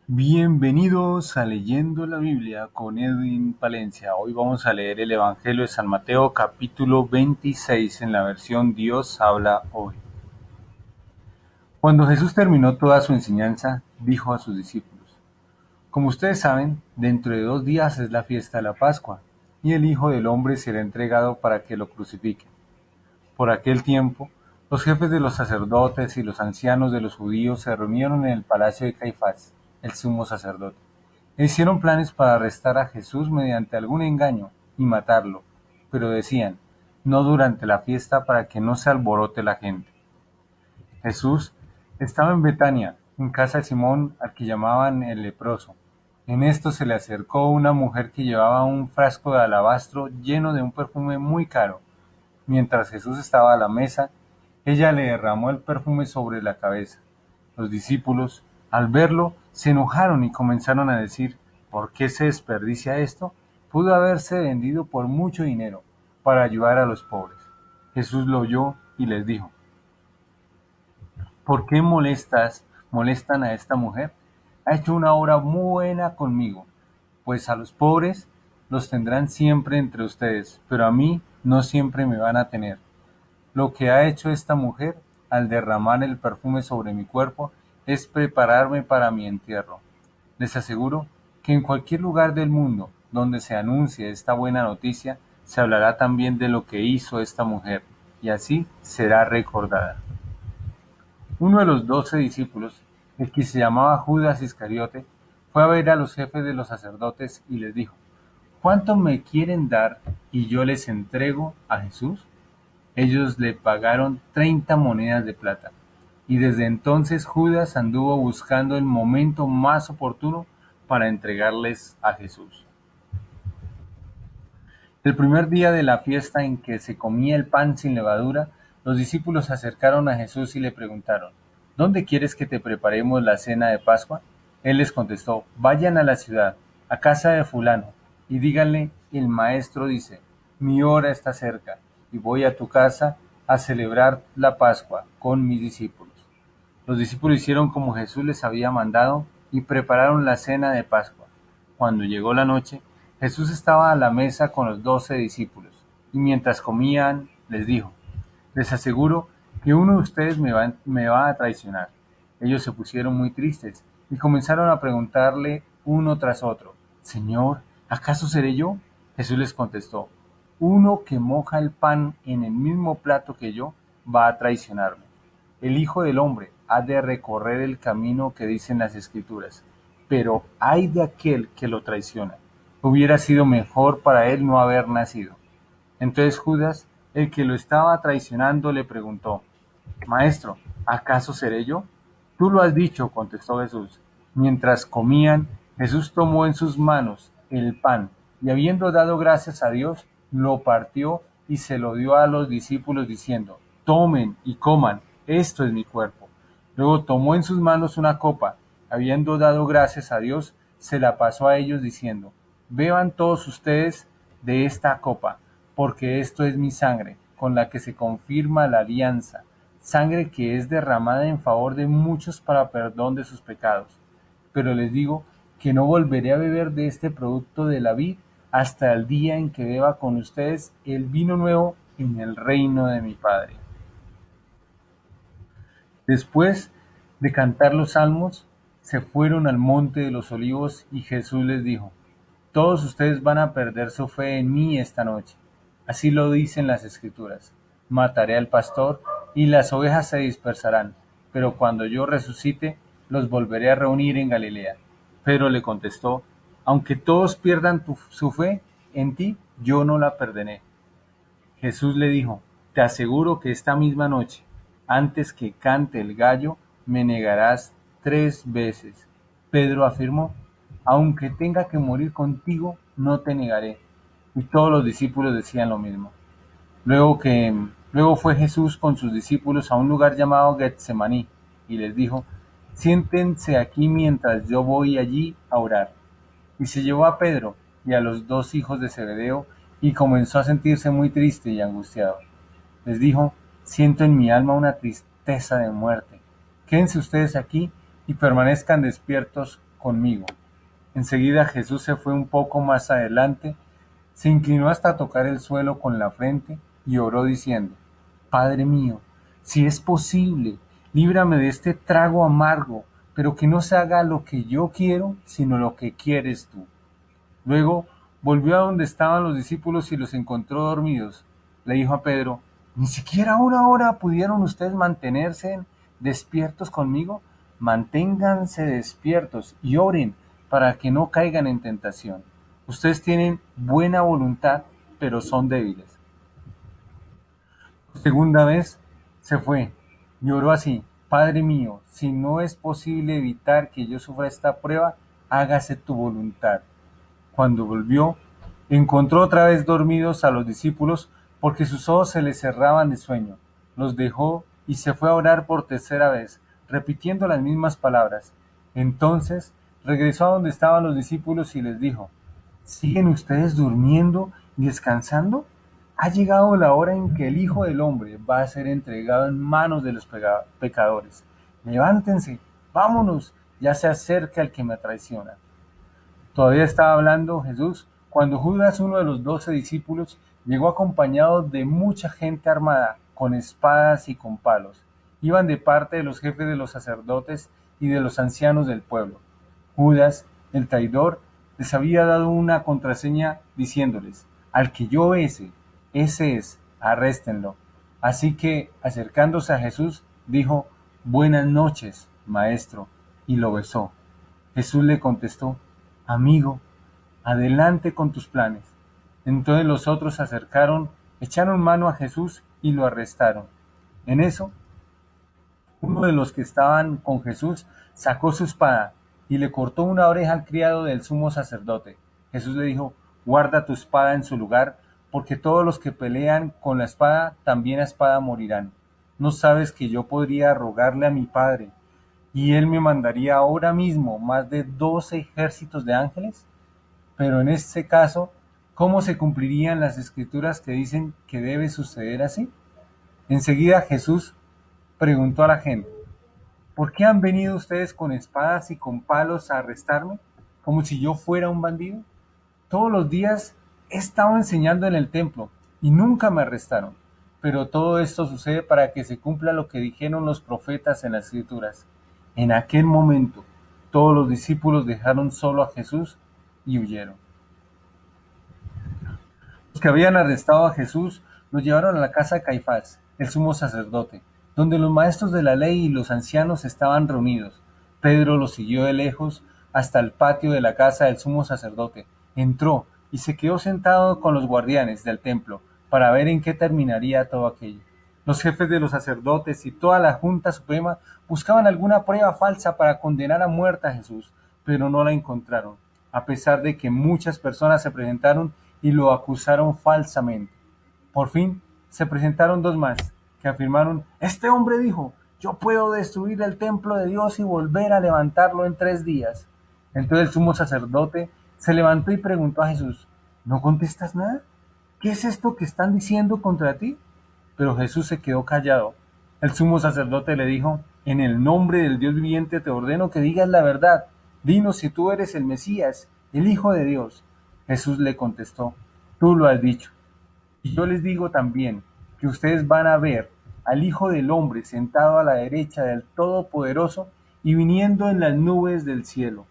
Bienvenidos a Leyendo la Biblia con Edwin Palencia. Hoy vamos a leer el Evangelio de San Mateo, capítulo 26, en la versión Dios habla hoy. Cuando Jesús terminó toda su enseñanza, dijo a sus discípulos: Como ustedes saben, dentro de 2 días es la fiesta de la Pascua, y el Hijo del Hombre será entregado para que lo crucifiquen. Por aquel tiempo, los jefes de los sacerdotes y los ancianos de los judíos se reunieron en el palacio de Caifás, el sumo sacerdote. Hicieron planes para arrestar a Jesús mediante algún engaño y matarlo, pero decían: no durante la fiesta para que no se alborote la gente. Jesús estaba en Betania, en casa de Simón, al que llamaban el leproso. En esto se le acercó una mujer que llevaba un frasco de alabastro lleno de un perfume muy caro. Mientras Jesús estaba a la mesa, ella le derramó el perfume sobre la cabeza. Los discípulos, al verlo, se enojaron y comenzaron a decir: ¿por qué se desperdicia esto? Pudo haberse vendido por mucho dinero para ayudar a los pobres. Jesús lo oyó y les dijo: ¿por qué molestan a esta mujer? Ha hecho una obra muy buena conmigo, pues a los pobres los tendrán siempre entre ustedes, pero a mí no siempre me van a tener. Lo que ha hecho esta mujer al derramar el perfume sobre mi cuerpo es prepararme para mi entierro. Les aseguro que en cualquier lugar del mundo donde se anuncie esta buena noticia, se hablará también de lo que hizo esta mujer, y así será recordada. Uno de los 12 discípulos, el que se llamaba Judas Iscariote, fue a ver a los jefes de los sacerdotes y les dijo: ¿cuánto me quieren dar y yo les entrego a Jesús? Ellos le pagaron 30 monedas de plata, y desde entonces Judas anduvo buscando el momento más oportuno para entregarles a Jesús. El primer día de la fiesta en que se comía el pan sin levadura, los discípulos se acercaron a Jesús y le preguntaron: ¿dónde quieres que te preparemos la cena de Pascua? Él les contestó: vayan a la ciudad, a casa de fulano, y díganle: el maestro dice, mi hora está cerca, y voy a tu casa a celebrar la Pascua con mis discípulos. Los discípulos hicieron como Jesús les había mandado y prepararon la cena de Pascua. Cuando llegó la noche, Jesús estaba a la mesa con los 12 discípulos, y mientras comían les dijo: les aseguro que uno de ustedes me va a traicionar. Ellos se pusieron muy tristes y comenzaron a preguntarle uno tras otro: Señor, ¿acaso seré yo? Jesús les contestó: uno que moja el pan en el mismo plato que yo va a traicionarme. El Hijo del Hombre ha de recorrer el camino que dicen las Escrituras, pero ay de aquel que lo traiciona. Hubiera sido mejor para él no haber nacido. Entonces Judas, el que lo estaba traicionando, le preguntó: Maestro, ¿acaso seré yo? Tú lo has dicho, contestó Jesús. Mientras comían, Jesús tomó en sus manos el pan y, habiendo dado gracias a Dios, lo partió y se lo dio a los discípulos diciendo: tomen y coman, esto es mi cuerpo. Luego tomó en sus manos una copa, habiendo dado gracias a Dios, se la pasó a ellos diciendo: beban todos ustedes de esta copa, porque esto es mi sangre, con la que se confirma la alianza, sangre que es derramada en favor de muchos para perdón de sus pecados. Pero les digo que no volveré a beber de este producto de la vid hasta el día en que beba con ustedes el vino nuevo en el reino de mi Padre. Después de cantar los salmos, se fueron al monte de los olivos y Jesús les dijo: todos ustedes van a perder su fe en mí esta noche. Así lo dicen las Escrituras: mataré al pastor y las ovejas se dispersarán, pero cuando yo resucite, los volveré a reunir en Galilea. Pedro le contestó: aunque todos pierdan su fe en ti, yo no la perderé. Jesús le dijo: te aseguro que esta misma noche, antes que cante el gallo, me negarás 3 veces. Pedro afirmó: aunque tenga que morir contigo, no te negaré. Y todos los discípulos decían lo mismo. Luego fue Jesús con sus discípulos a un lugar llamado Getsemaní, y les dijo: siéntense aquí mientras yo voy allí a orar. Y se llevó a Pedro y a los 2 hijos de Zebedeo, y comenzó a sentirse muy triste y angustiado. Les dijo: siento en mi alma una tristeza de muerte. Quédense ustedes aquí y permanezcan despiertos conmigo. Enseguida Jesús se fue un poco más adelante, se inclinó hasta tocar el suelo con la frente y oró diciendo: Padre mío, si es posible, líbrame de este trago amargo, pero que no se haga lo que yo quiero, sino lo que quieres tú. Luego volvió a donde estaban los discípulos y los encontró dormidos. Le dijo a Pedro: ¿Ni siquiera una hora pudieron ustedes mantenerse despiertos conmigo? Manténganse despiertos y oren para que no caigan en tentación. Ustedes tienen buena voluntad, pero son débiles. Por segunda vez se fue y oró así: Padre mío, si no es posible evitar que yo sufra esta prueba, hágase tu voluntad. Cuando volvió, encontró otra vez dormidos a los discípulos, porque sus ojos se les cerraban de sueño. Los dejó y se fue a orar por tercera vez, repitiendo las mismas palabras. Entonces regresó a donde estaban los discípulos y les dijo: ¿Siguen ustedes durmiendo y descansando? Ha llegado la hora en que el Hijo del Hombre va a ser entregado en manos de los pecadores. Levántense, vámonos, ya se acerca el que me traiciona. Todavía estaba hablando Jesús cuando Judas, uno de los 12 discípulos, llegó acompañado de mucha gente armada, con espadas y con palos. Iban de parte de los jefes de los sacerdotes y de los ancianos del pueblo. Judas, el traidor, les había dado una contraseña diciéndoles: Al que yo bese, ese es, arréstenlo. Así que, acercándose a Jesús, dijo: Buenas noches, maestro, y lo besó. Jesús le contestó: Amigo, adelante con tus planes. Entonces los otros se acercaron, echaron mano a Jesús y lo arrestaron. En eso, uno de los que estaban con Jesús sacó su espada y le cortó una oreja al criado del sumo sacerdote. Jesús le dijo: Guarda tu espada en su lugar, porque todos los que pelean con la espada también a espada morirán. ¿No sabes que yo podría rogarle a mi Padre, y él me mandaría ahora mismo más de 12 ejércitos de ángeles? Pero en este caso, ¿cómo se cumplirían las escrituras que dicen que debe suceder así? Enseguida Jesús preguntó a la gente: ¿Por qué han venido ustedes con espadas y con palos a arrestarme, como si yo fuera un bandido? Todos los días he estado enseñando en el templo y nunca me arrestaron. Pero todo esto sucede para que se cumpla lo que dijeron los profetas en las escrituras. En aquel momento, todos los discípulos dejaron solo a Jesús y huyeron. Los que habían arrestado a Jesús lo llevaron a la casa de Caifás, el sumo sacerdote, donde los maestros de la ley y los ancianos estaban reunidos. Pedro los siguió de lejos hasta el patio de la casa del sumo sacerdote. Entró y se quedó sentado con los guardianes del templo para ver en qué terminaría todo aquello. Los jefes de los sacerdotes y toda la Junta Suprema buscaban alguna prueba falsa para condenar a muerte a Jesús, pero no la encontraron, a pesar de que muchas personas se presentaron y lo acusaron falsamente. Por fin se presentaron dos más, que afirmaron: Este hombre dijo: Yo puedo destruir el templo de Dios y volver a levantarlo en 3 días. Entonces el sumo sacerdote se levantó y preguntó a Jesús: ¿No contestas nada? ¿Qué es esto que están diciendo contra ti? Pero Jesús se quedó callado. El sumo sacerdote le dijo: En el nombre del Dios viviente te ordeno que digas la verdad. Dinos si tú eres el Mesías, el Hijo de Dios. Jesús le contestó: Tú lo has dicho. Y yo les digo también que ustedes van a ver al Hijo del Hombre sentado a la derecha del Todopoderoso y viniendo en las nubes del cielo.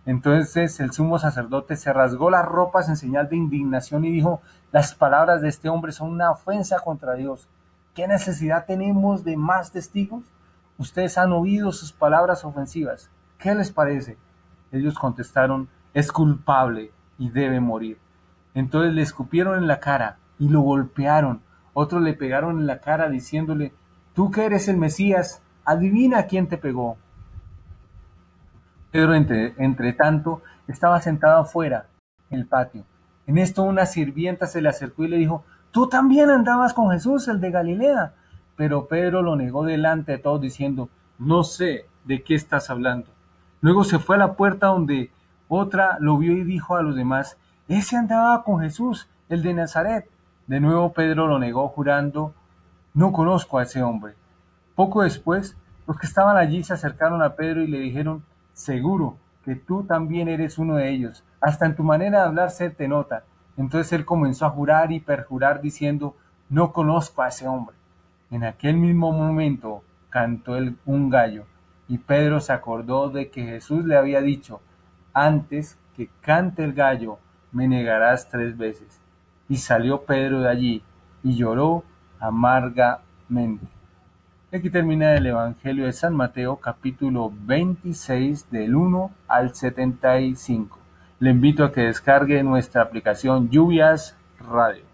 Entonces el sumo sacerdote se rasgó las ropas en señal de indignación y dijo: Las palabras de este hombre son una ofensa contra Dios. ¿Qué necesidad tenemos de más testigos? Ustedes han oído sus palabras ofensivas. ¿Qué les parece? Ellos contestaron: Es culpable y debe morir. Entonces le escupieron en la cara y lo golpearon. Otros le pegaron en la cara diciéndole: Tú que eres el Mesías, adivina quién te pegó. Pedro, entre tanto, estaba sentado afuera, en el patio. En esto una sirvienta se le acercó y le dijo: Tú también andabas con Jesús, el de Galilea. Pero Pedro lo negó delante de todos diciendo: No sé de qué estás hablando. Luego se fue a la puerta donde otra lo vio y dijo a los demás: Ese andaba con Jesús, el de Nazaret. De nuevo Pedro lo negó jurando: No conozco a ese hombre. Poco después, los que estaban allí se acercaron a Pedro y le dijeron: Seguro que tú también eres uno de ellos. Hasta en tu manera de hablar se te nota. Entonces él comenzó a jurar y perjurar diciendo, no conozco a ese hombre. En aquel mismo momento cantó un gallo, y Pedro se acordó de que Jesús le había dicho, antes que cante el gallo, me negarás 3 veces. Y salió Pedro de allí, y lloró amargamente. Aquí termina el Evangelio de San Mateo, capítulo 26, del 1 al 75. Le invito a que descargue nuestra aplicación Lluvias Radio.